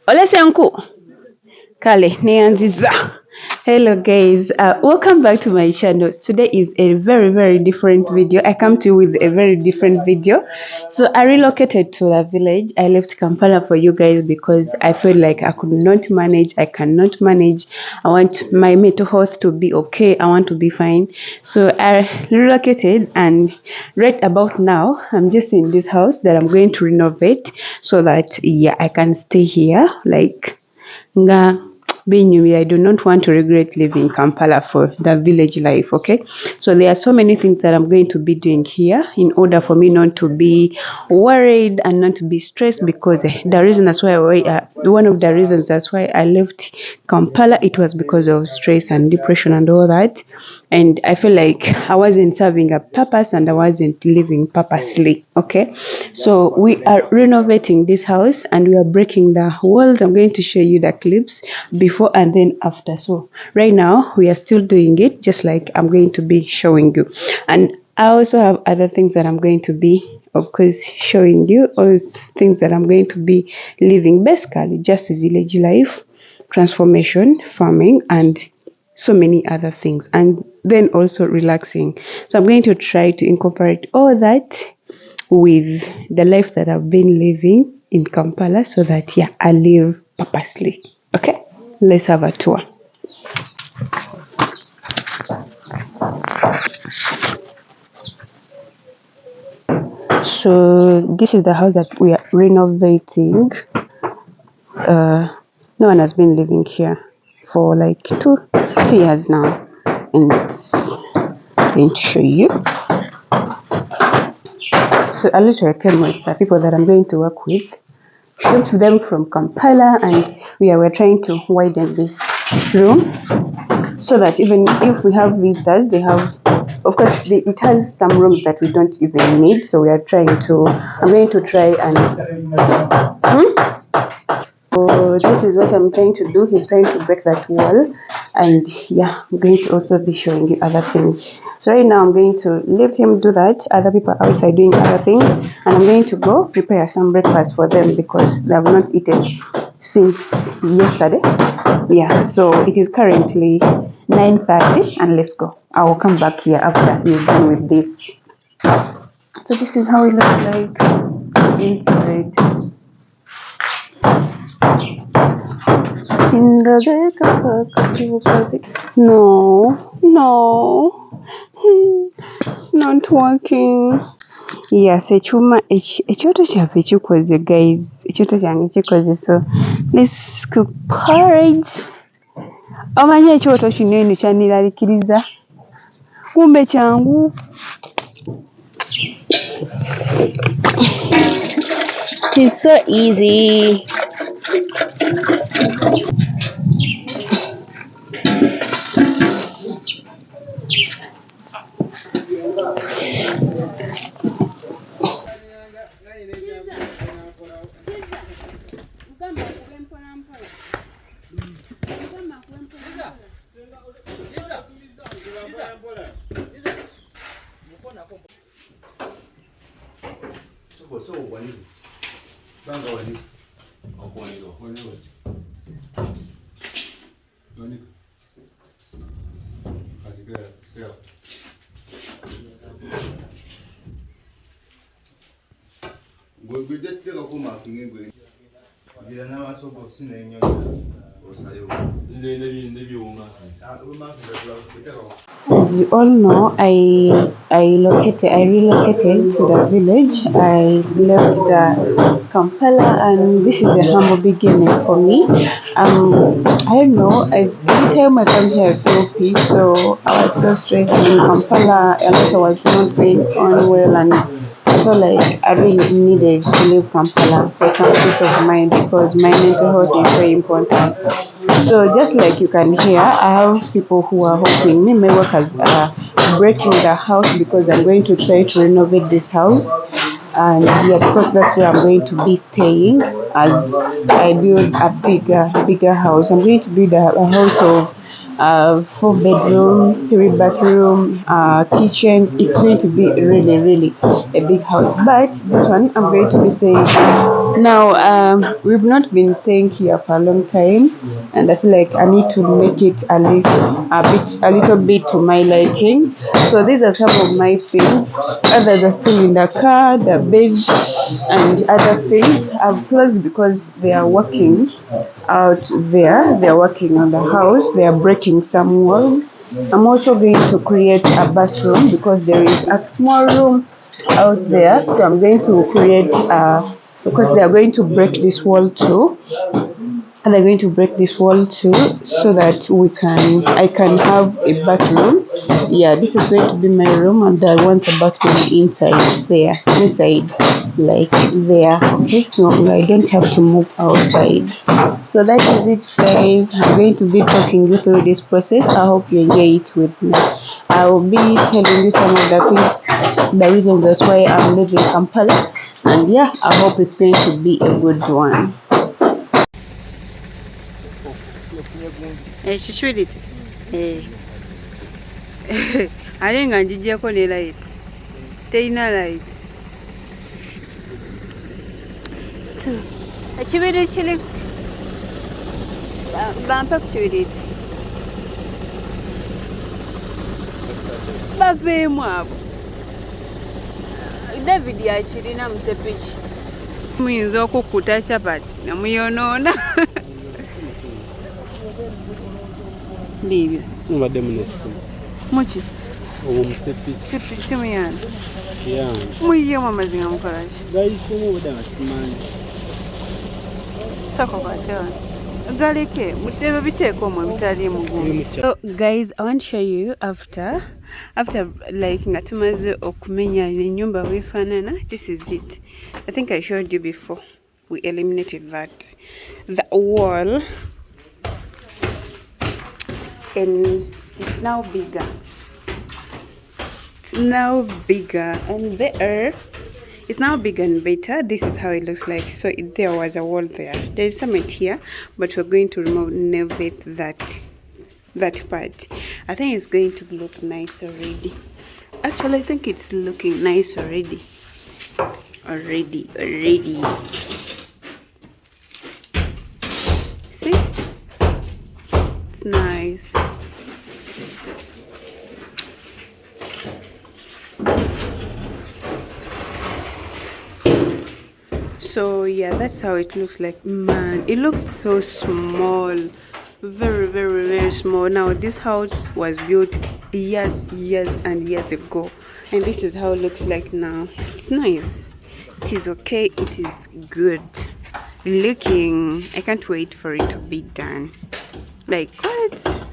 Ole Senku. Kale, Neanziza. Hello guys, welcome back to my channel. Today is a very different video. I come to you with a very different video. So I relocated to the village. I left Kampala for you guys because I feel like I could not manage. I cannot manage. I want my mental health to be okay. I want to be fine. So I relocated, and right about now I'm just in this house that I'm going to renovate so that I can stay here like nga I do not want to regret living Kampala for the village life, okay? So there are so many things that I'm going to be doing here in order for me not to be worried and not to be stressed, because the reason that's why one of the reasons that's why I left Kampala, it was because of stress and depression and all that. And I feel like I wasn't serving a purpose and I wasn't living purposely, okay? So we are renovating this house and we are breaking the walls. I'm going to show you the clips before and then after. So right now we are still doing it, just like I'm going to be showing you. And I also have other things that I'm going to be, of course, showing you, all things that I'm going to be living, basically just village life, transformation, farming, and so many other things, and then also relaxing. So I'm going to try to incorporate all that with the life that I've been living in Kampala, so that I live purposely. Okay, let's have a tour. So this is the house that we are renovating. No one has been living here for like two years now, and I'm going to show you. So I literally came with the people that I'm going to work with, shipped them from Kampala, and we're trying to widen this room so that even if we have visitors, they have, of course, it has some rooms that we don't even need. So I'm going to try and So this is what I'm trying to do. He's trying to break that wall, and I'm going to also be showing you other things. So right now I'm going to leave him do that. Other people are outside doing other things, and I'm going to go prepare some breakfast for them because they have not eaten since yesterday. So it is currently 9:30, and let's go. I will come back here after we're done with this. So this is how it looks like inside. No, it's not working. Ekyuma ekyoto kyaffe kikoze guys, ekyoto kyange kikoze. So let's cook porridge. Omanyi ekyoto kino eno kyaniraliikiriza, kumbe kyangu. It is so easy. As you all know, I relocated to the village. I left the Kampala, and this is a humble beginning for me. I don't know, every time I come here I feel peace. So I was so stressed in Kampala, and also I was not going on well, and I felt like I really needed to leave Kampala for some peace of mind, because my mental health is very important. So just like you can hear, I have people who are helping me. My workers are breaking the house because I'm going to try to renovate this house. And because that's where I'm going to be staying as I build a bigger house. I'm going to build a house of 4 bedroom, 3 bathroom, kitchen. It's going to be really a big house. But this one I'm going to be staying Now, we've not been staying here for a long time, and I feel like I need to make it a little bit to my liking. So these are some of my things. Others are still in the car, the bed, and other things. I've closed because they are working out there. They are working on the house. They are breaking some walls. I'm also going to create a bathroom because there is a small room out there. So I'm going to create because they are going to break this wall too, and they're going to break this wall too, so that I can have a bathroom. Yeah, this is going to be my room, and I want a bathroom inside, like there. Okay, so I don't have to move outside. So that is it, guys. I'm going to be talking you through this process. I hope you enjoy it with me. I will be telling you some of the things, the reasons that's why I'm leaving Kampala, and yeah, I hope it's going to be a good one. Kikiwulite ate nga njijjako ne light terina light ekibiri kiri bampe ku kibiriiti baveemu abo David yakirina musepiki muyinza okukkuta capati namuyonoona biibyo mubadde munesimu muki obwo musepiki kimuyana yange muyiyemu amazinga mukolaki gayisemu obudde ngasimanyi sakokwatewano galeke mutebe biteeka omwo ebitali mugumu. So guys, I want to show you after like nga tumaze okumenya enyumba bwefaanana. This is it. I think I showed you before. We eliminated that, the wall, and it's now bigger. It's now bigger and better. It's now bigger and better. This is how it looks like. So there was a wall there. There's some here, but we're going to remove that part. I think it's going to look nice already. Actually, I think it's looking nice already. Already. See? It's nice. So yeah, that's how it looks like. Man, it looked so small, very small. Now this house was built years and years ago, and this is how it looks like now. It's nice, it is okay, it is good looking. I can't wait for it to be done. Like, what?